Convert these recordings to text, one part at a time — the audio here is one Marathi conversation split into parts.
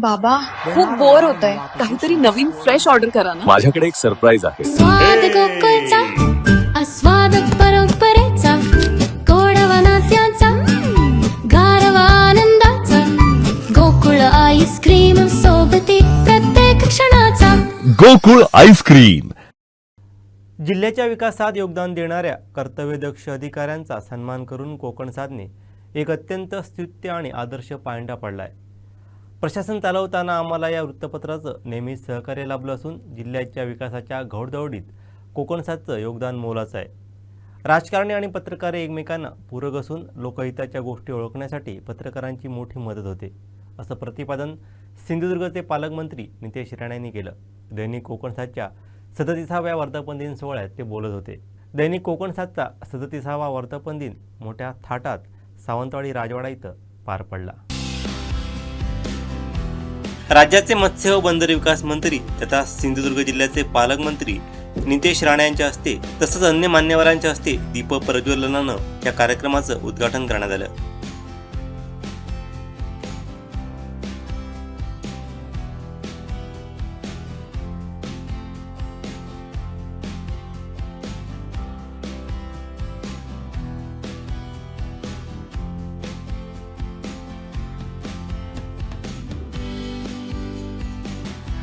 बाबा खूप बोर होतंय, काहीतरी नवीन फ्रेश ऑर्डर करा ना. माझ्याकडे एक सरप्राईज आहे. स्वाद गोकुळचा आस्वाद परंपरेचा गोडवा नात्याचा गारवा आनंदाचा गोकुळ आईस्क्रीम सोबती प्रत्येक क्षणाचा गोकुळ आईस्क्रीम. जिल्ह्याच्या विकासात योगदान देणाऱ्या कर्तव्यदक्ष अधिकाऱ्यांचा सन्मान करून कोकण साधणे एक अत्यंत स्तुत्य आणि आदर्श पायंडा पडला आहे. प्रशासन चालवताना आम्हाला या वृत्तपत्राचं नेहमीच सहकार्य लाभलं असून जिल्ह्याच्या विकासाच्या घौडदौडीत कोकणसादचं योगदान मोलाचं आहे. राजकारणी आणि पत्रकार एकमेकांना पूरक असून लोकहिताच्या गोष्टी ओळखण्यासाठी पत्रकारांची मोठी मदत होते, असं प्रतिपादन सिंधुदुर्गचे पालकमंत्री नितेश राणे यांनी केलं. दैनिक कोकणसादच्या 37व्या वर्धापन दिन सोहळ्यात ते बोलत होते. दैनिक कोकणसादचा 37वा वर्धापन दिन मोठ्या थाटात सावंतवाडी राजवाडा इथं पार पडला. राज्याचे मत्स्य व बंदर विकास मंत्री तथा सिंधुदुर्ग जिल्ह्याचे पालकमंत्री नितेश राणे यांच्या हस्ते तसंच अन्य मान्यवरांच्या हस्ते दीप प्रज्वलनानं या कार्यक्रमाचं उद्घाटन करण्यात आलं.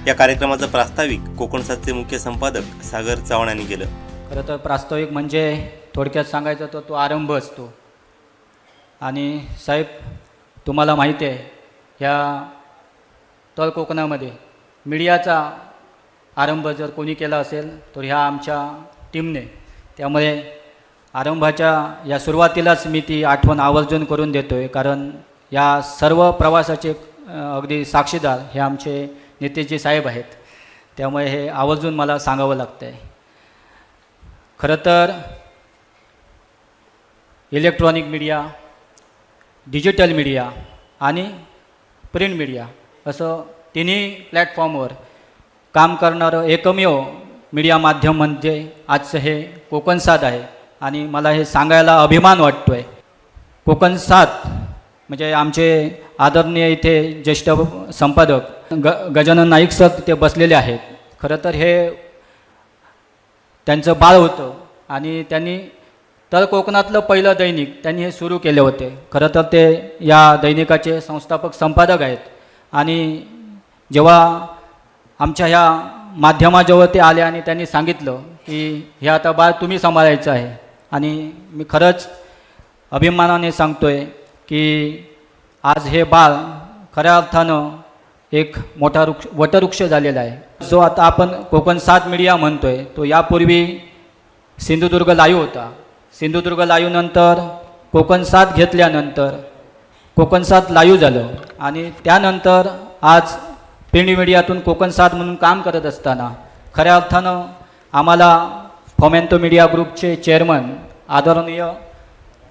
या कार्यक्रमाचं प्रास्ताविक कोकणसादचे मुख्य संपादक सागर चव्हाण यांनी केलं. खरं तर प्रास्ताविक म्हणजे थोडक्यात सांगायचं तर तो आरंभ असतो. आणि साहेब, तुम्हाला माहिती आहे ह्या तळ कोकणामध्ये मीडियाचा आरंभ जर कोणी केला असेल तर ह्या आमच्या टीमने. त्यामुळे आरंभाच्या या सुरुवातीलाच मी ती आठवण आवर्जून करून देतो आहे, कारण या सर्व प्रवासाचे अगदी साक्षीदार हे आमचे नितेशजी साहेब आहेत. त्यामुळे हे आवर्जून मला सांगावं लागतं आहे. खरं तर इलेक्ट्रॉनिक मीडिया, डिजिटल मीडिया आणि प्रिंट मीडिया असं तिन्ही प्लॅटफॉर्मवर काम करणारं एकमेव मीडिया माध्यम म्हणजे आजचं हे कोकणसाद आहे. आणि मला हे सांगायला अभिमान वाटतो आहे. कोकणसाद म्हणजे आमचे आदरणीय इथे ज्येष्ठ संपादक गजानन नाईक सर तिथे बसलेले आहेत. खरं तर हे त्यांचं बाळ होतं आणि त्यांनी तळ कोकणातलं पहिलं दैनिक त्यांनी हे सुरू केले होते. खरं तर ते या दैनिकाचे संस्थापक संपादक आहेत. आणि जेव्हा आमच्या ह्या माध्यमाजवळ ते आले आणि त्यांनी सांगितलं की हे आता बाळ तुम्ही सांभाळायचं आहे, आणि मी खरंच अभिमानाने सांगतो आहे की आज हे बाळ खऱ्या अर्थानं एक मोठा वटवृक्ष झालेला आहे. जो आता आपण कोकणसाद मीडिया म्हणतो आहे तो यापूर्वी सिंधुदुर्ग लाईव्ह होता. सिंधुदुर्ग लाईव्ह नंतर कोकणसाद घेतल्यानंतर कोकणसाद लाईव्ह झालं, आणि त्यानंतर आज प्रिंट मीडियातून कोकणसाद म्हणून काम करत असताना खऱ्या अर्थानं आम्हाला फोमेंतो मीडिया ग्रुपचे चेअरमन आदरणीय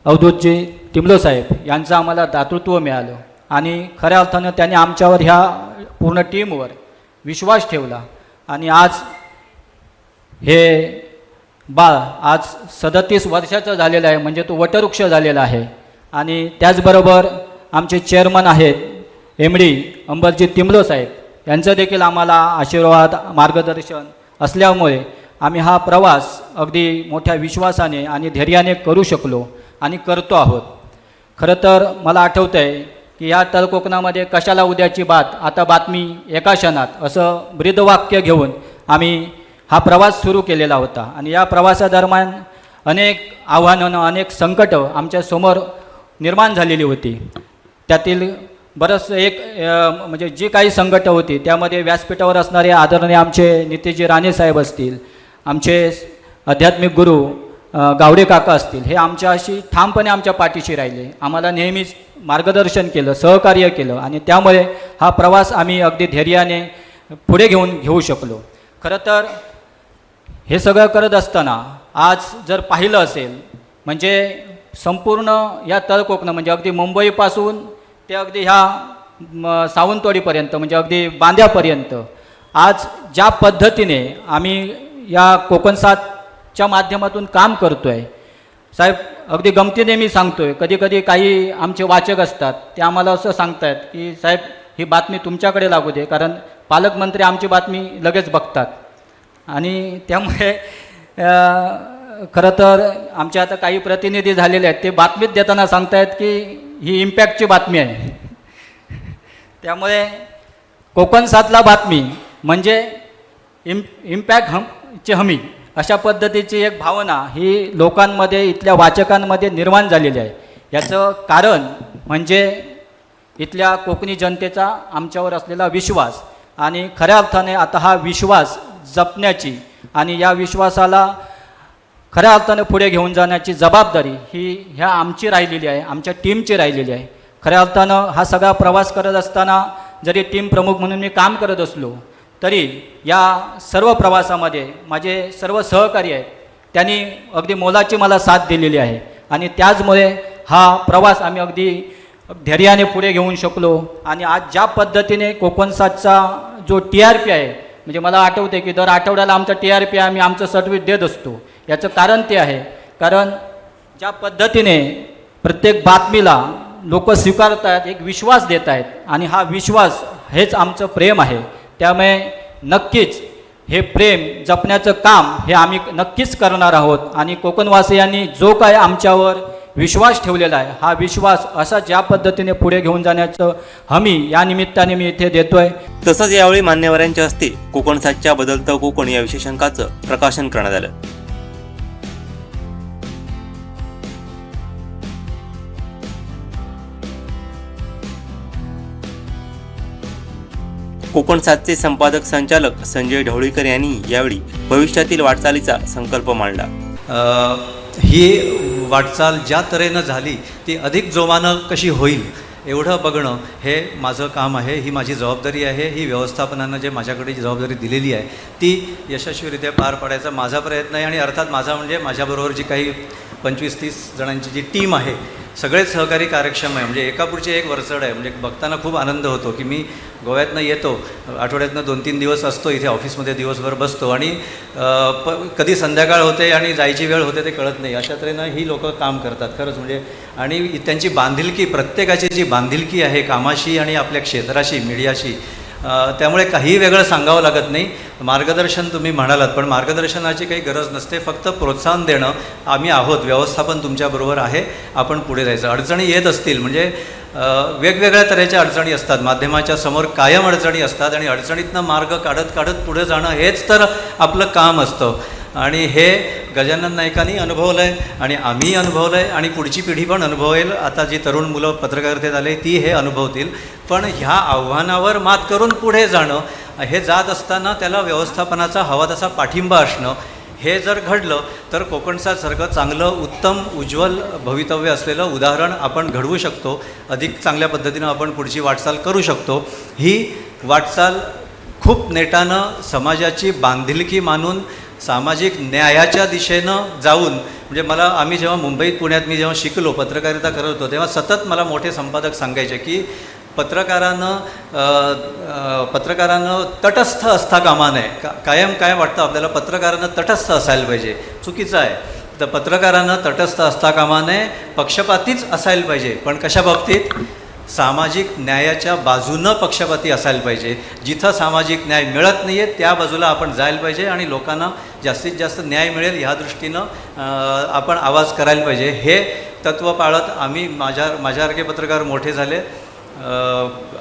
अवधूतजी तिमलो साहेब यांचं आम्हाला दातृत्व मिळालं. आणि खऱ्या अर्थानं त्यांनी आमच्यावर ह्या पूर्ण टीमवर विश्वास ठेवला. आणि आज हे बाळ आज 37 वर्षाचं झालेलं आहे, म्हणजे तो वटवृक्ष झालेला आहे. आणि त्याचबरोबर आमचे चेअरमन आहेत MD अंबरजी तिमलो साहेब, यांचं देखील आम्हाला आशीर्वाद मार्गदर्शन असल्यामुळे आम्ही हा प्रवास अगदी मोठ्या विश्वासाने आणि धैर्याने करू शकलो आणि करतो आहोत. खरं तर मला आठवतं आहे की ह्या तळ कोकणामध्ये कशाला उद्याची बात, आता बातमी एका क्षणात असं ब्रीदवाक्य घेऊन आम्ही हा प्रवास सुरू केलेला होता. आणि या प्रवासादरम्यान अनेक आव्हानं, अनेक संकटं आमच्यासमोर निर्माण झालेली होती. त्यातील बरंच एक म्हणजे जी काही संकटं होती त्यामध्ये व्यासपीठावर असणारे आदरणीय आमचे नितेशजी राणे साहेब असतील, आमचे आध्यात्मिक गुरु गावडे काका असतील, हे आमच्याशी ठामपणे आमच्या पाठीशी राहिले, आम्हाला नेहमीच मार्गदर्शन केलं, सहकार्य केलं. आणि त्यामुळे हा प्रवास आम्ही अगदी धैर्याने पुढे घेऊ शकलो. खरं तर हे सगळं करत असताना आज जर पाहिलं असेल म्हणजे संपूर्ण या तळ कोकण म्हणजे अगदी मुंबईपासून ते अगदी ह्या सावंतवाडीपर्यंत म्हणजे अगदी बांद्यापर्यंत आज ज्या पद्धतीने आम्ही या कोकणसादच्या माध्यमातून काम करतो आहे. साहेब, अगदी गमतीने मी सांगतो आहे, कधी कधी काही आमचे वाचक असतात ते आम्हाला असं सांगतात की साहेब ही बातमी तुमच्याकडे लागू दे, कारण पालकमंत्री आमची बातमी लगेच बघतात. आणि त्यामुळे खरं तर आमच्या आता काही प्रतिनिधी झालेले आहेत, ते बातमीत देताना सांगतायत की ही इम्पॅक्टची बातमी आहे. त्यामुळे कोकण 7ला बातमी म्हणजे इम्पॅक्टची हमी, अशा पद्धतीची एक भावना ही लोकांमध्ये, इथल्या वाचकांमध्ये निर्माण झालेली आहे. याचं कारण म्हणजे इथल्या कोकणी जनतेचा आमच्यावर असलेला विश्वास, आणि खऱ्या अर्थाने आता हा विश्वास जपण्याची आणि या विश्वासाला खऱ्या अर्थाने पुढे घेऊन जाण्याची जबाबदारी ही ह्या आमची राहिलेली आहे, आमच्या टीमची राहिलेली आहे. खऱ्या अर्थानं हा सगळा प्रवास करत असताना जरी टीम प्रमुख म्हणून मी काम करत असलो तरी या सर्व प्रवासामध्ये माझे सर्व सहकारी आहेत, त्यांनी अगदी मोलाची मला साथ दिलेली आहे. आणि त्याचमुळे हा प्रवास आम्ही अगदी धैर्याने पुढे घेऊन शकलो. आणि आज ज्या पद्धतीने कोकण 7चा जो TRP आहे, म्हणजे मला आठवते की दर आठवड्याला आमचा TRP आम्ही आमचं सर्टिफिकेट देत असतो. याचं कारण ते आहे, कारण ज्या पद्धतीने प्रत्येक बातमीला लोक स्वीकारत आहेत, एक विश्वास देत आहेत, आणि हा विश्वास हेच आमचं प्रेम आहे. त्यामुळे नक्कीच हे प्रेम जपण्याचं काम हे आम्ही नक्कीच करणार आहोत. आणि कोकणवासियांनी जो काय आमच्यावर विश्वास ठेवलेला आहे, हा विश्वास असा ज्या पद्धतीने पुढे घेऊन जाण्याचं हमी या निमित्ताने मी इथे देतोय. तसंच यावेळी मान्यवरांच्या हस्ते कोकण 7च्या बदलतं कोकण या विशेषांकाचं प्रकाशन करण्यात आलं. कोकण 7चे संपादक संचालक संजय ढवळीकर यांनी यावेळी भविष्यातील वाटचालीचा संकल्प मांडला. ही वाटचाल ज्या तऱ्हेनं झाली ती अधिक जोमानं कशी होईल एवढं बघणं हे माझं काम आहे, ही माझी जबाबदारी आहे. ही व्यवस्थापनानं जे माझ्याकडे जी जबाबदारी दिलेली आहे ती यशस्वीरित्या पार पाडायचा माझा प्रयत्न आहे. आणि अर्थात माझा म्हणजे माझ्याबरोबर जी काही 25-30 जणांची जी टीम आहे, सगळेच सहकारी कार्यक्षम आहे. म्हणजे एकापुढची एक वरचढ आहे. म्हणजे बघताना खूप आनंद होतो की मी गोव्यातनं येतो, आठवड्यातनं 2-3 दिवस असतो इथे ऑफिसमध्ये, दिवसभर बसतो आणि कधी संध्याकाळ होते आणि जायची वेळ होते ते कळत नाही. अशा तऱ्हेनं ही लोकं काम करतात खरंच. म्हणजे आणि त्यांची बांधिलकी, प्रत्येकाची जी बांधिलकी आहे कामाशी आणि आपल्या क्षेत्राशी, मीडियाशी, त्यामुळे काही वेगळं सांगावं लागत नाही. मार्गदर्शन तुम्ही म्हणालात, पण मार्गदर्शनाची काही गरज नसते, फक्त प्रोत्साहन देणं. आम्ही आहोत, व्यवस्थापन तुमच्याबरोबर आहे, आपण पुढे जायचं. अडचणी येत असतील म्हणजे वेगवेगळ्या तऱ्हेच्या अडचणी असतात, माध्यमाच्या समोर कायम अडचणी असतात, आणि अडचणीतनं मार्ग काढत काढत पुढे जाणं हेच तर आपलं काम असतं. आणि हे गजानन नाईकांनी अनुभवलं आहे आणि आम्ही अनुभवलं आहे आणि पुढची पिढी पण अनुभवेल. आता जी तरुण मुलं पत्रकारितेत आले ती हे अनुभवतील. पण ह्या आव्हानावर मात करून पुढे जाणं, हे जात असताना त्याला व्यवस्थापनाचा हवा तसा पाठिंबा असणं, हे जर घडलं तर कोकण 7सारखं चांगलं, उत्तम, उज्ज्वल भवितव्य असलेलं उदाहरण आपण घडवू शकतो. अधिक चांगल्या पद्धतीनं आपण पुढची वाटचाल करू शकतो. ही वाटचाल खूप नेटानं समाजाची बांधिलकी मानून सामाजिक न्यायाच्या दिशेनं जाऊन, म्हणजे आम्ही जेव्हा मुंबईत, पुण्यात मी जेव्हा शिकलो, पत्रकारिता करत होतो, तेव्हा सतत मला मोठे संपादक सांगायचे की पत्रकारानं तटस्थ असता कामा नये. कायम काय वाटतं आपल्याला, पत्रकारानं तटस्थ असायला पाहिजे. चुकीचं आहे. तर पत्रकारानं तटस्थ असता कामा नये, पक्षपातीच असायला पाहिजे. पण कशा बाबतीत? सामाजिक न्यायाच्या बाजूनं पक्षपाती असायला पाहिजे. जिथं सामाजिक न्याय मिळत नाही आहे त्या बाजूला आपण जायला पाहिजे आणि लोकांना जास्तीत जास्त न्याय मिळेल ह्या दृष्टीनं आपण आवाज करायला पाहिजे. हे तत्त्व पाळत आम्ही माझ्यासारखे पत्रकार मोठे झाले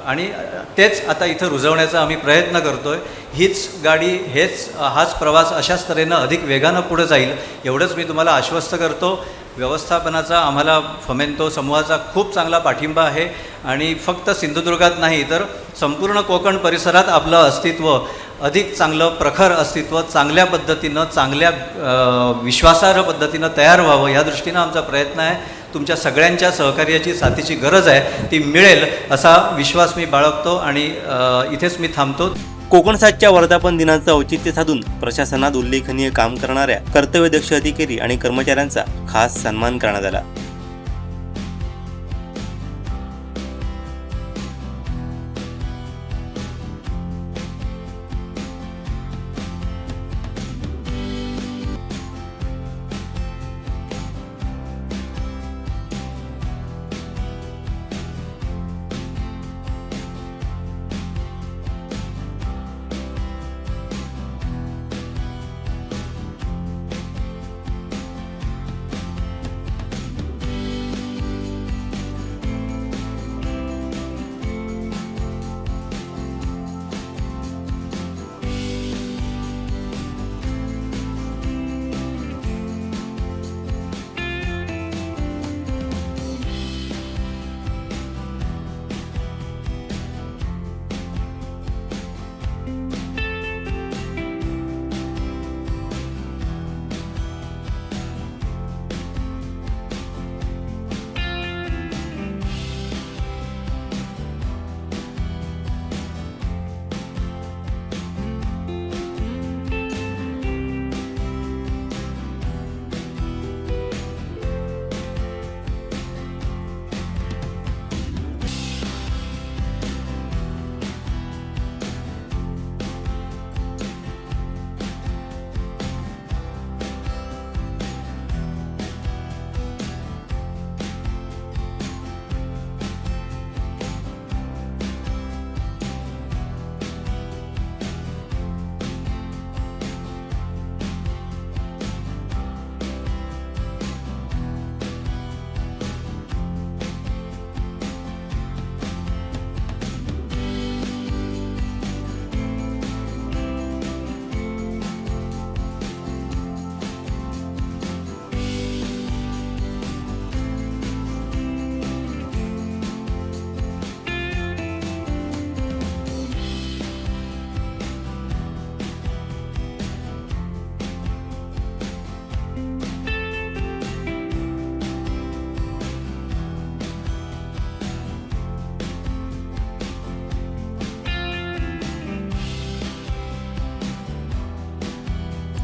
आणि तेच आता इथं रुजवण्याचा आम्ही प्रयत्न करतो आहे. हीच गाडी, हाच प्रवास अशाच तऱ्हेनं अधिक वेगानं पुढे जाईल एवढंच मी तुम्हाला आश्वस्त करतो. व्यवस्थापनाचा आम्हाला फमेंतो समूहाचा खूप चांगला पाठिंबा आहे आणि फक्त सिंधुदुर्गात नाही तर संपूर्ण कोकण परिसरात आपलं अस्तित्व अधिक चांगलं, प्रखर अस्तित्व चांगल्या पद्धतीनं, चांगल्या विश्वासार्ह पद्धतीनं तयार व्हावं या दृष्टीनं आमचा प्रयत्न आहे. तुमच्या सगळ्यांच्या सहकार्याची, साथीची गरज आहे, ती मिळेल असा विश्वास मी बाळगतो आणि इथेच मी थांबतो. कोकण 7च्या वर्धापन दिनाचं औचित्य साधून प्रशासनात उल्लेखनीय काम करणाऱ्या कर्तव्यदक्ष अधिकारी आणि कर्मचाऱ्यांचा खास सन्मान करण्यात आला.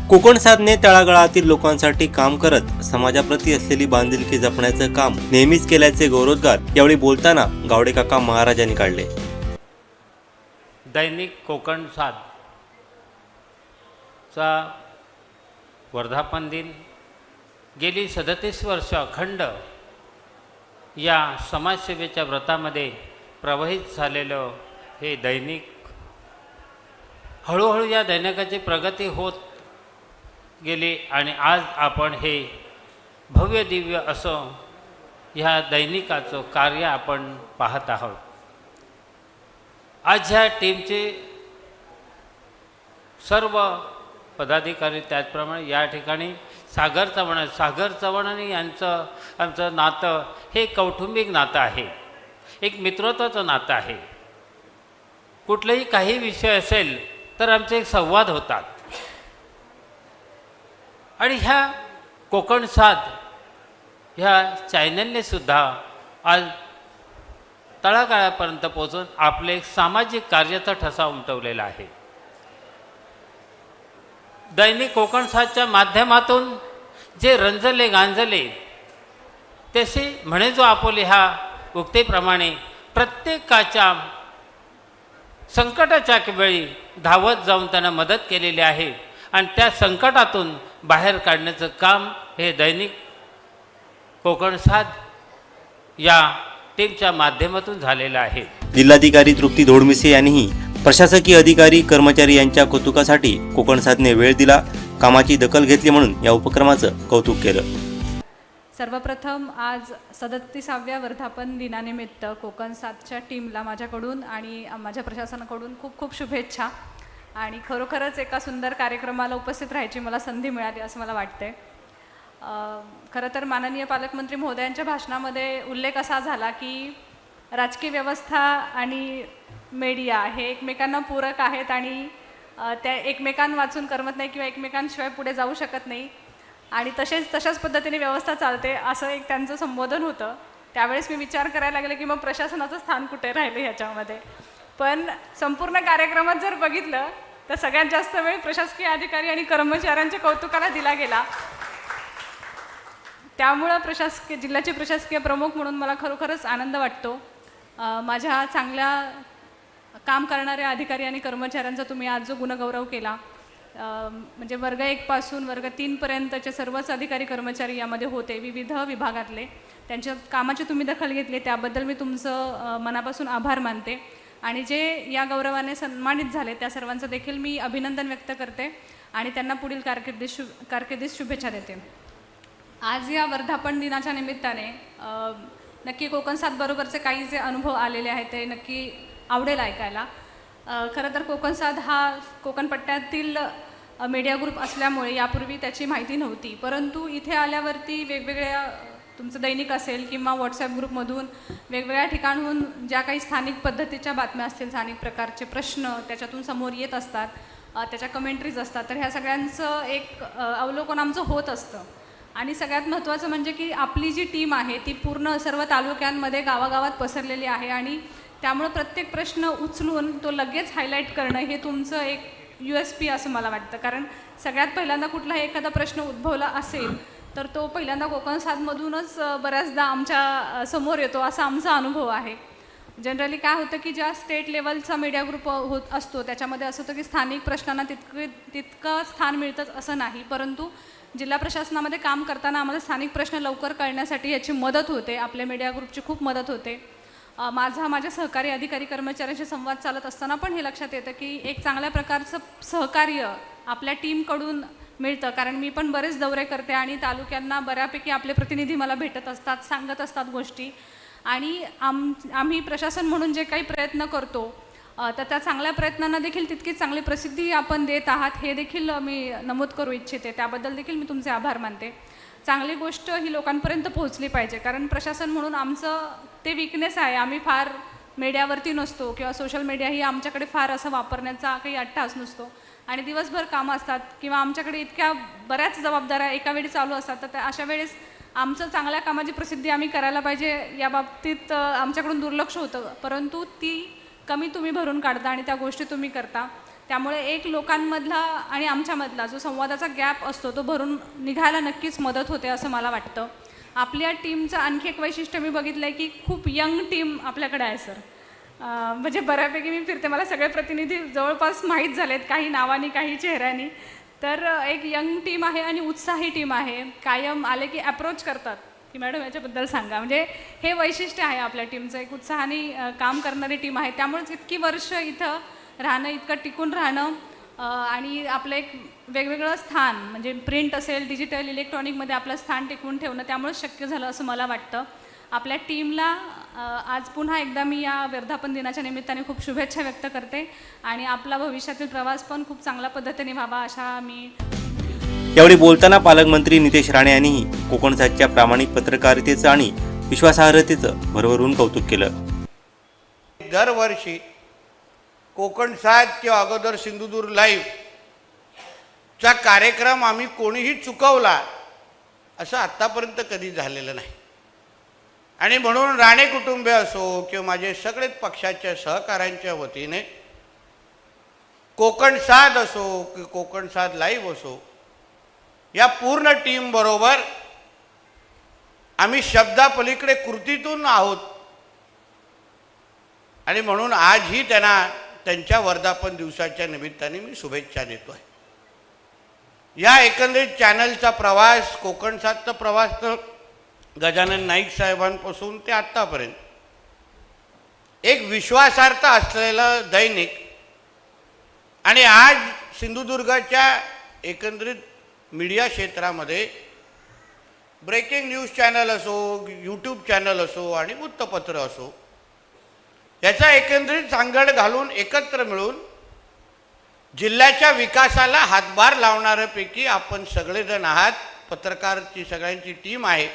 कोकण साधने तळागाळातील लोकांसाठी काम करत समाजाप्रती असलेली बांधिलकी जपण्याचं काम नेहमीच केल्याचे गौरवोद्गार यावेळी बोलताना गावडे काका महाराजांनी काढले. दैनिक कोकण सात चा वर्धापन दिन गेली 37 वर्ष अखंड या समाजसेवेच्या व्रतामध्ये प्रवाहित झालेलं हे दैनिक हळूहळू या दैनिकाची प्रगती होत गेली आणि आज आपण हे भव्य दिव्य असं ह्या दैनिकाचं कार्य आपण पाहत आहोत. आज ह्या टीमचे सर्व पदाधिकारी त्याचप्रमाणे या ठिकाणी सागर चव्हाण आणि आमचं नातं हे कौटुंबिक नातं आहे, एक मित्रत्वाचं नातं आहे. कुठलेही काही विषय असेल तर आमचे एक संवाद होतात आणि ह्या कोकण सात ह्या चॅनलने सुद्धा आज तळागाळापर्यंत पोहोचून आपले सामाजिक कार्याचा ठसा उमटवलेला आहे. दैनिक कोकण सातच्या माध्यमातून जे रंजले गांजले तसे म्हणे जो आपोले ह्या उक्तीप्रमाणे प्रत्येकाच्या संकटाच्या वेळी धावत जाऊन त्यांना मदत केलेली आहे आणि त्या संकटातून बाहेर काढण्याचं काम हे दैनिक कोकण सात या टीमच्या माध्यमातून झालेलं आहे. जिल्हाधिकारी तृप्ती धोडमिसे यांनीही प्रशासकीय अधिकारी कर्मचारी यांच्या कौतुकासाठी कोकण साधने वेळ दिला, कामाची दखल घेतली म्हणून या उपक्रमाचं कौतुक केलं. सर्वप्रथम आज 37व्या वर्धापन दिनानिमित्त कोकण सातच्या टीमला माझ्याकडून आणि माझ्या प्रशासनाकडून खूप खूप शुभेच्छा. आणि खरोखरच एका सुंदर कार्यक्रमाला उपस्थित राहायची मला संधी मिळाली असं मला वाटते. खरं तर माननीय पालकमंत्री महोदयांच्या भाषणामध्ये उल्लेख असा झाला की राजकीय व्यवस्था आणि मीडिया हे एकमेकांना पूरक आहेत आणि त्या एकमेकांवाचून करमत नाही किंवा एकमेकांशिवाय पुढे जाऊ शकत नाही आणि तशाच पद्धतीने व्यवस्था चालते असं एक त्यांचं संबोधन होतं. त्यावेळेस मी विचार करायला लागले की मग प्रशासनाचं स्थान कुठे राहिलं ह्याच्यामध्ये. पण संपूर्ण कार्यक्रमात जर बघितलं तर सगळ्यात जास्त वेळ प्रशासकीय अधिकारी आणि कर्मचाऱ्यांच्या कौतुकाला दिला गेला. त्यामुळं जिल्ह्याचे प्रशासकीय प्रमुख म्हणून मला खरोखरच आनंद वाटतो. माझ्या चांगल्या काम करणाऱ्या अधिकारी आणि कर्मचाऱ्यांचा तुम्ही आज जो गुणगौरव केला, म्हणजे वर्ग 1 पासून वर्ग 3 पर्यंतचे सर्वच अधिकारी कर्मचारी यामध्ये होते विविध विभागातले, त्यांच्या कामाची तुम्ही दखल घेतली त्याबद्दल मी तुमचं मनापासून आभार मानते. आणि जे या गौरवाने सन्मानित झाले त्या सर्वांचं देखील मी अभिनंदन व्यक्त करते आणि त्यांना पुढील कारकिर्दीस शुभेच्छा देते. आज या वर्धापन दिनाच्या निमित्ताने नक्की कोकण सात बरोबरचे काही जे अनुभव आलेले आहेत ते नक्की आवडेल ऐकायला. खरं तर कोकण सात हा कोकण पट्ट्यातील मीडिया ग्रुप असल्यामुळे यापूर्वी त्याची माहिती नव्हती, परंतु इथे आल्यावरती वेगवेगळ्या तुमचं दैनिक असेल किंवा व्हॉट्सॲप ग्रुपमधून वेगवेगळ्या ठिकाणहून ज्या काही स्थानिक पद्धतीच्या बातम्या असतील, स्थानिक प्रकारचे प्रश्न त्याच्यातून समोर येत असतात, त्याच्या कमेंट्रीज असतात, तर ह्या सगळ्यांचं एक अवलोकन आमचं होत असतं. आणि सगळ्यात महत्त्वाचं म्हणजे की आपली जी टीम आहे ती पूर्ण सर्व तालुक्यांमध्ये गावागावात पसरलेली आहे आणि त्यामुळं प्रत्येक प्रश्न उचलून तो लगेच हायलाईट करणं हे तुमचं एक USP असं मला वाटतं. कारण सगळ्यात पहिल्यांदा कुठलाही एखादा प्रश्न उद्भवला असेल तर तो पहिल्यांदा कोकण सातमधूनच बऱ्याचदा आमच्या समोर येतो असा आमचा अनुभव आहे. जनरली काय होतं की ज्या स्टेट लेवलचा मीडिया ग्रुप होत असतो त्याच्यामध्ये असं होतं की स्थानिक प्रश्नांना तितकं स्थान मिळतंच असं नाही, परंतु जिल्हा प्रशासनामध्ये काम करताना आम्हाला स्थानिक प्रश्न लवकर कळण्यासाठी याची मदत होते, आपल्या मीडिया ग्रुपची खूप मदत होते. माझ्या सहकारी अधिकारी कर्मचाऱ्यांशी संवाद चालत असताना पण हे लक्षात येतं की एक चांगल्या प्रकारचं सहकार्य आपल्या टीमकडून मिळतं. कारण मी पण बरेच दौरे करते आणि तालुक्यांना बऱ्यापैकी आपले प्रतिनिधी मला भेटत असतात, सांगत असतात गोष्टी आणि आम्ही प्रशासन म्हणून जे काही प्रयत्न करतो तर त्या चांगल्या प्रयत्नांना देखील तितकीच चांगली प्रसिद्धी आपण देत आहात हे देखील मी नमूद करू इच्छिते. त्याबद्दल देखील मी तुमचे आभार मानते. चांगली गोष्ट ही लोकांपर्यंत पोहोचली पाहिजे, कारण प्रशासन म्हणून आमचं ते विकनेस आहे. आम्ही फार मीडियावरती नसतो किंवा सोशल मीडिया ही आमच्याकडे फार असं वापरण्याचा काही अट्टाहास नसतो आणि दिवसभर कामं असतात किंवा आमच्याकडे इतक्या बऱ्याच जबाबदाऱ्या एका वेळी चालू असतात, तर अशा वेळेस आमचं चांगल्या कामाची प्रसिद्धी आम्ही करायला पाहिजे या बाबतीत आमच्याकडून दुर्लक्ष होतं, परंतु ती कमी तुम्ही भरून काढता आणि त्या गोष्टी तुम्ही करता. त्यामुळे एक लोकांमधला आणि आमच्यामधला जो संवादाचा गॅप असतो तो भरून निघायला नक्कीच मदत होते असं मला वाटतं. आपल्या टीमचं आणखी एक वैशिष्ट्य मी बघितलं आहे की खूप यंग टीम आपल्याकडे आहे सर. म्हणजे बऱ्यापैकी मी फिरते, मला सगळे प्रतिनिधी जवळपास माहीत झालेत, काही नावानी काही चेहऱ्यानी. तर एक यंग टीम आहे आणि उत्साही टीम आहे. कायम आले की अप्रोच करतात की मॅडम याच्याबद्दल सांगा. म्हणजे हे वैशिष्ट्य आहे आपल्या टीमचं, एक उत्साहाने काम करणारी टीम आहे. त्यामुळेच इतकी वर्ष इथं राहणं, इतकं टिकून राहणं आणि आपलं एक वेगवेगळं स्थान म्हणजे प्रिंट असेल, डिजिटल, इलेक्ट्रॉनिकमध्ये आपलं स्थान टिकवून ठेवणं त्यामुळेच शक्य झालं असं मला वाटतं. आपल्या टीमला आज पुन्हा एकदा मी या वर्धापन दिनाच्या निमित्ताने खूप शुभेच्छा व्यक्त करते आणि आपला भविष्यातील प्रवास पण खूप चांगल्या पद्धतीने व्हावा अशा मी. यावेळी बोलताना पालकमंत्री नितेश राणे यांनीही कोकण सातच्या प्रामाणिक पत्रकारितेचं आणि विश्वासार्हतेचं भरभरून कौतुक केलं. दरवर्षी कोकण सात किंवा अगोदर सिंधुदुर्ग लाईव्हचा कार्यक्रम आम्ही कोणीही चुकवला असं आत्तापर्यंत कधी झालेलं नाही. आणि म्हणून राणे कुटुंबीय असो किंवा माझे सगळेच पक्षाच्या सहकाऱ्यांच्या वतीने कोकण सात असो की कोकण सात लाईव्ह असो या पूर्ण टीमबरोबर आम्ही शब्दापलीकडे कृतीतून आहोत. आणि म्हणून आजही त्यांना त्यांच्या वर्धापन दिवसाच्या निमित्ताने मी शुभेच्छा देतो आहे. या एकंदरीत चॅनलचा प्रवास, कोकण सातचा प्रवास तर गजानन नाईक साहेबांपासून ते आत्तापर्यंत एक विश्वासार्थ असलेलं दैनिक. आणि आज सिंधुदुर्गाच्या एकंदरीत मीडिया क्षेत्रामध्ये ब्रेकिंग न्यूज चॅनल असो, यूट्यूब चॅनल असो आणि वृत्तपत्र असो याचा एकंदरीत सांगड घालून एकत्र मिळून जिल्ह्याच्या विकासाला हातभार लावणाऱ्यापैकी आपण सगळेजण आहात. पत्रकारची सगळ्यांची टीम आहे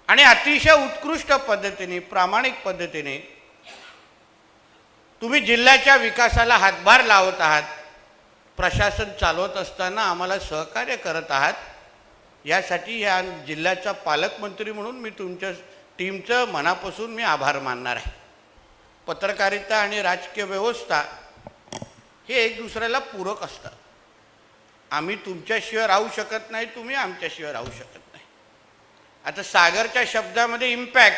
आणि अतिशय उत्कृष्ट पद्धतीने, प्रामाणिक पद्धतीने तुम्ही जिल्ह्याच्या विकासाला हातभार लावत आहात. प्रशासन चालवत असताना आम्हाला सहकार्य करत आहात. यासाठी या जिल्ह्याचा पालकमंत्री म्हणून मी तुमच्या टीमचं मनापासून मी आभार मानणार आहे. पत्रकारिता आणि राजकीय व्यवस्था हे एक दुसऱ्याला पूरक असतात. आम्ही तुमच्याशिवाय राहू शकत नाही, तुम्ही आमच्याशिवाय राहू शकत नाही. आता सागरच्या शब्दामध्ये इम्पॅक्ट,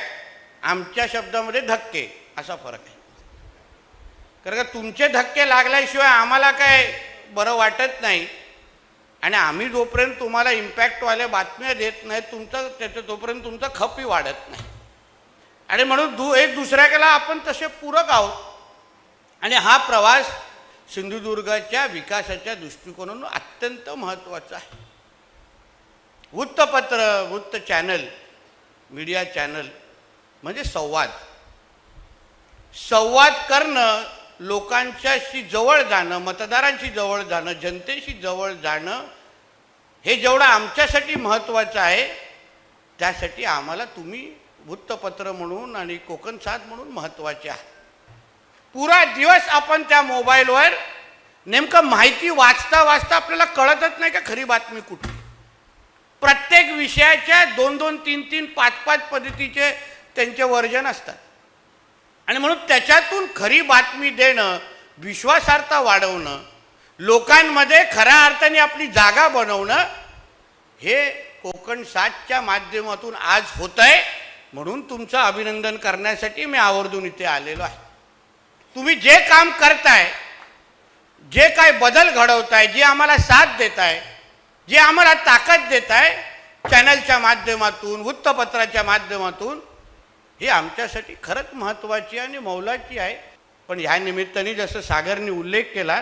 आमच्या शब्दामध्ये धक्के असा फरक आहे. कारण का तुमचे धक्के लागल्याशिवाय आम्हाला काय बरं वाटत नाही आणि आम्ही जोपर्यंत तुम्हाला इम्पॅक्टवाल्या बातम्या देत नाही तोपर्यंत तुमचा खपही वाढत नाही. आणि म्हणून एक दुसऱ्याला आपण तसे पूरक आहोत. आणि हा प्रवास सिंधुदुर्गाच्या विकासाच्या दृष्टिकोनातून अत्यंत महत्त्वाचा आहे. वृत्तपत्र, वृत्त चॅनल, मीडिया चॅनल म्हणजे संवाद करणं, लोकांच्याशी जवळ जाणं, मतदारांशी जवळ जाणं, जनतेशी जवळ जाणं हे जेवढं आमच्यासाठी महत्त्वाचं आहे त्यासाठी आम्हाला तुम्ही वृत्तपत्र म्हणून आणि कोकण सात म्हणून महत्त्वाचे आहे. पुरा दिवस आपण त्या मोबाईलवर नेमकं माहिती वाचता वाचता आपल्याला कळतच नाही का खरी बातमी कुठली. प्रत्येक विषयाच्या 2-2, 3-3, 5-5 पद्धतीचे त्यांचे वर्जन असतात. आणि म्हणून त्याच्यातून खरी बातमी देणं, विश्वासार्हता वाढवणं, लोकांमध्ये खऱ्या अर्थाने आपली जागा बनवणं हे कोकण सातच्या माध्यमातून आज होत आहे. म्हणून तुमचं अभिनंदन करण्यासाठी मी आवर्जून इथे आलेलो आहे. तुम्ही जे काम करताय, जे काय बदल घडवताय, जे आम्हाला साथ देताय, जे आम्हाला ताकद देताय चॅनलच्या माध्यमातून, वृत्तपत्राच्या माध्यमातून, हे आमच्यासाठी खरंच महत्त्वाची आणि मौलाची आहे. पण ह्या निमित्ताने जसं सागरने उल्लेख केला,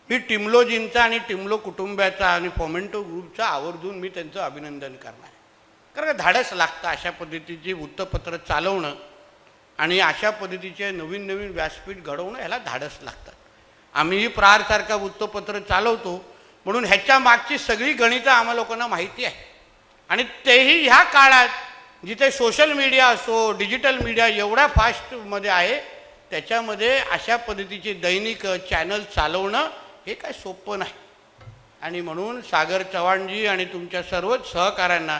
मी टिमलोजींचा आणि टिमलो कुटुंबाचा आणि फॉमेंटो ग्रुपचा आवर्जून मी त्यांचं अभिनंदन करणार आहे. कारण धाडस लागतं अशा पद्धतीची वृत्तपत्र चालवणं आणि अशा पद्धतीचे नवीन नवीन व्यासपीठ घडवणं, ह्याला धाडस लागतं. आम्हीही प्रहारसारखा वृत्तपत्र चालवतो म्हणून ह्याच्या मागची सगळी गणितं आम्हा लोकांना माहिती आहे. आणि तेही ह्या काळात जिथे सोशल मीडिया असो, डिजिटल मीडिया एवढ्या फास्टमध्ये आहे, त्याच्यामध्ये अशा पद्धतीचे दैनिक चॅनल चालवणं हे काय सोपं नाही. आणि म्हणून सागर चव्हाणजी आणि तुमच्या सर्वच सहकाऱ्यांना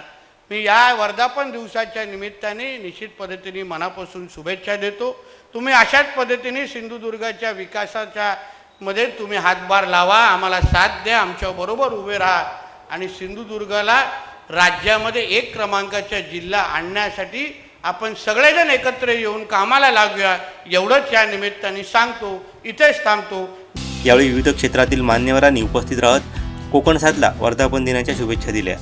मी या वर्धापन दिवसाच्या निमित्ताने निश्चित पद्धतीने मनापासून शुभेच्छा देतो. तुम्ही अशाच पद्धतीने सिंधुदुर्गाच्या विकासाच्या मध्ये तुम्ही हातभार लावा, आम्हाला साथ द्या, आमच्याबरोबर उभे राहा आणि सिंधुदुर्गाला राज्यामध्ये 1 क्रमांकाचा जिल्हा आणण्यासाठी आपण सगळेजण एकत्र येऊन कामाला लागूया, एवढंच या निमित्ताने सांगतो. इथेच थांबतो. यावेळी विविध क्षेत्रातील मान्यवरांनी उपस्थित राहत कोकण साधला वर्धापन दिनाच्या शुभेच्छा दिल्या.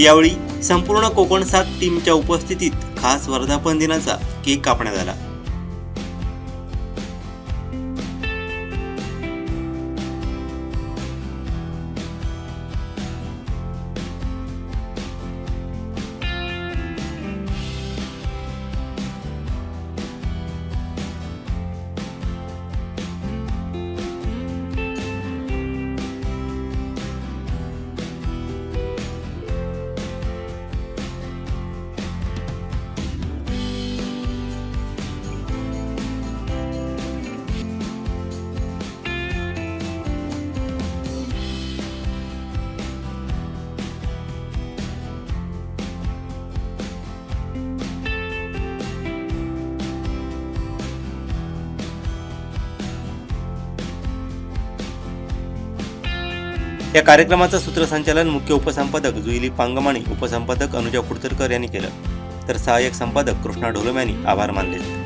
यावेळी संपूर्ण कोकण साथ टीमच्या उपस्थितीत खास वर्धापन दिनाचा केक कापण्यात आला. या कार्यक्रमाचं सूत्रसंचालन मुख्य उपसंपादक जुईली पांगम आणि उपसंपादक अनुजा फुडतरकर यांनी केलं, तर सहाय्यक संपादक कृष्णा ढोलम यांनी आभार मानले.